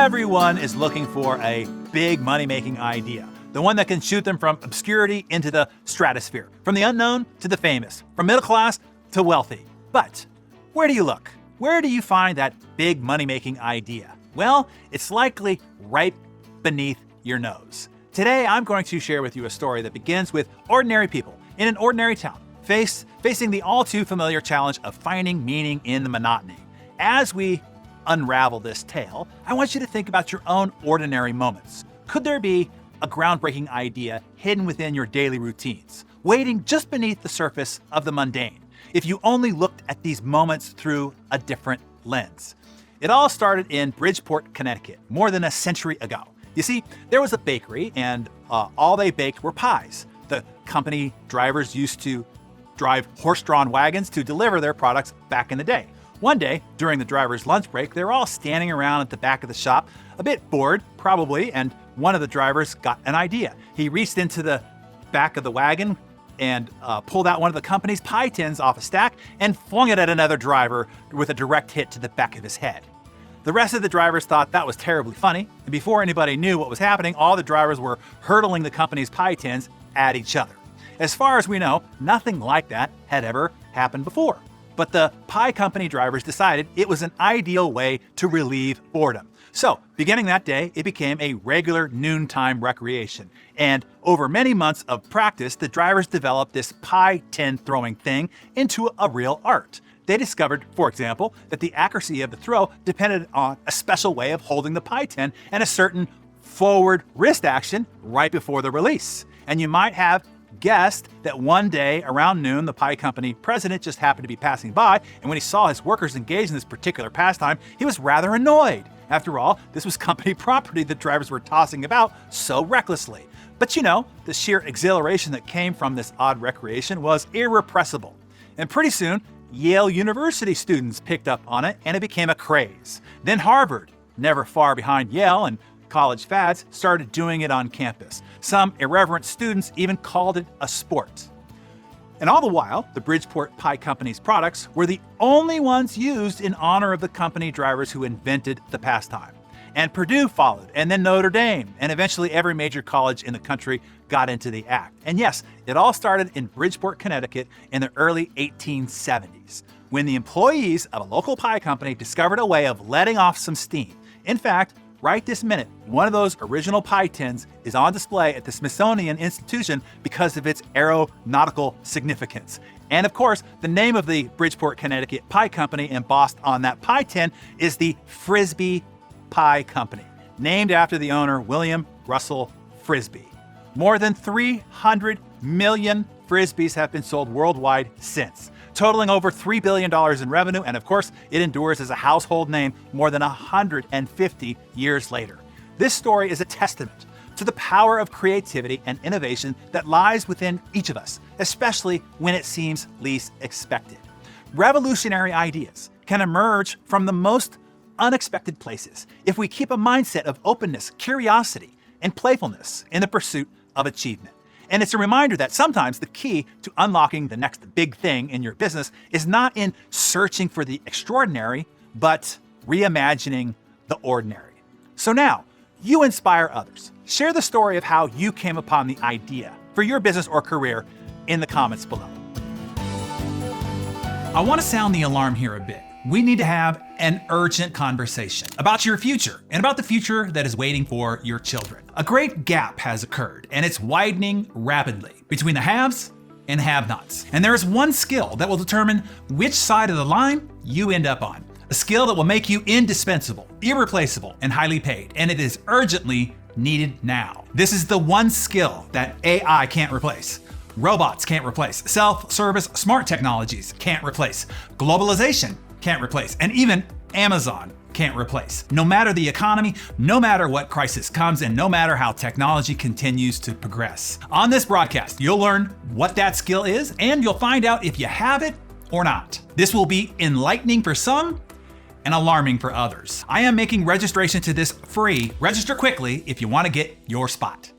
Everyone is looking for a big money-making idea, the one that can shoot them from obscurity into the stratosphere, from the unknown to the famous, from middle class to wealthy. But where do you look? Where do you find that big money-making idea? Well, it's likely right beneath your nose. Today, I'm going to share with you a story that begins with ordinary people in an ordinary town, facing the all-too-familiar challenge of finding meaning in the monotony. As we unravel this tale, I want you to think about your own ordinary moments. Could there be a groundbreaking idea hidden within your daily routines, waiting just beneath the surface of the mundane, if you only looked at these moments through a different lens? It all started in Bridgeport, Connecticut, more than a century ago. You see, there was a bakery, and all they baked were pies. The company drivers used to drive horse-drawn wagons to deliver their products back in the day. One day, during the driver's lunch break, they were all standing around at the back of the shop, a bit bored, probably, and one of the drivers got an idea. He reached into the back of the wagon and pulled out one of the company's pie tins off a stack and flung it at another driver with a direct hit to the back of his head. The rest of the drivers thought that was terribly funny, and before anybody knew what was happening, all the drivers were hurtling the company's pie tins at each other. As far as we know, nothing like that had ever happened before. But the pie company drivers decided it was an ideal way to relieve boredom. So, beginning that day, it became a regular noontime recreation. And over many months of practice, the drivers developed this pie tin throwing thing into a real art. They discovered, for example, that the accuracy of the throw depended on a special way of holding the pie tin and a certain forward wrist action right before the release. And you might have guessed that one day around noon, the pie company president just happened to be passing by, and when he saw his workers engaged in this particular pastime, he was rather annoyed. After all, this was company property the drivers were tossing about so recklessly. But you know, the sheer exhilaration that came from this odd recreation was irrepressible. And pretty soon, Yale University students picked up on it, and it became a craze. Then Harvard, never far behind Yale, and college fads started doing it on campus. Some irreverent students even called it a sport. And all the while, the Bridgeport Pie Company's products were the only ones used in honor of the company drivers who invented the pastime. And Purdue followed, and then Notre Dame, and eventually every major college in the country got into the act. And yes, it all started in Bridgeport, Connecticut in the early 1870s, when the employees of a local pie company discovered a way of letting off some steam. In fact, right this minute, one of those original pie tins is on display at the Smithsonian Institution because of its aeronautical significance. And of course, the name of the Bridgeport, Connecticut Pie Company embossed on that pie tin is the Frisbie Pie Company, named after the owner, William Russell Frisbie. More than 300 million Frisbees have been sold worldwide since, totaling over $3 billion in revenue, and of course, it endures as a household name more than 150 years later. This story is a testament to the power of creativity and innovation that lies within each of us, especially when it seems least expected. Revolutionary ideas can emerge from the most unexpected places if we keep a mindset of openness, curiosity, and playfulness in the pursuit of achievement. And it's a reminder that sometimes the key to unlocking the next big thing in your business is not in searching for the extraordinary, but reimagining the ordinary. So now, you inspire others. Share the story of how you came upon the idea for your business or career in the comments below. I want to sound the alarm here a bit. We need to have an urgent conversation about your future and about the future that is waiting for your children. A great gap has occurred, and it's widening rapidly between the haves and have-nots. And there is one skill that will determine which side of the line you end up on. A skill that will make you indispensable, irreplaceable, and highly paid, and it is urgently needed now. This is the one skill that AI can't replace. Robots can't replace. Self-service smart technologies can't replace. Globalization can't replace. And even Amazon can't replace. No matter the economy, no matter what crisis comes, and no matter how technology continues to progress. On this broadcast, you'll learn what that skill is, and you'll find out if you have it or not. This will be enlightening for some and alarming for others. I am making registration to this free. Register quickly if you want to get your spot.